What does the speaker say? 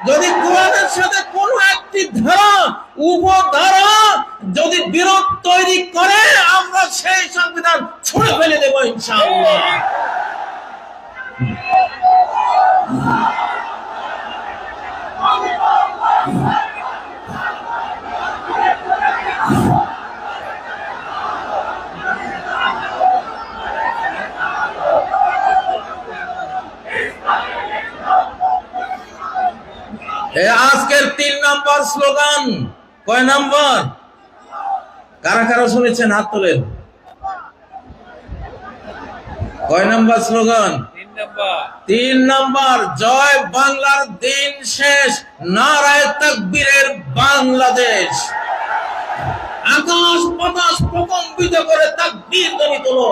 যদি কোরআনের সাথে কোন একটি ধারা উপধারা যদি বিরোধ তৈরি করে আমরা সেই সংবিধান ছুঁড়ে ফেলে দেব ইনশাআল্লাহ। আজকের 3 নম্বর স্লোগান কয় নম্বর? কারা কারা শুনেছেন হাত তোলেন। কয় নম্বর স্লোগান? 3 নম্বর। জয় বাংলার দিন শেষ, নারায়ে তাকবীরের বাংলাদেশ। আকাশ বাতাস প্রকম্পিত করে তাকবীর ধ্বনি তোলো।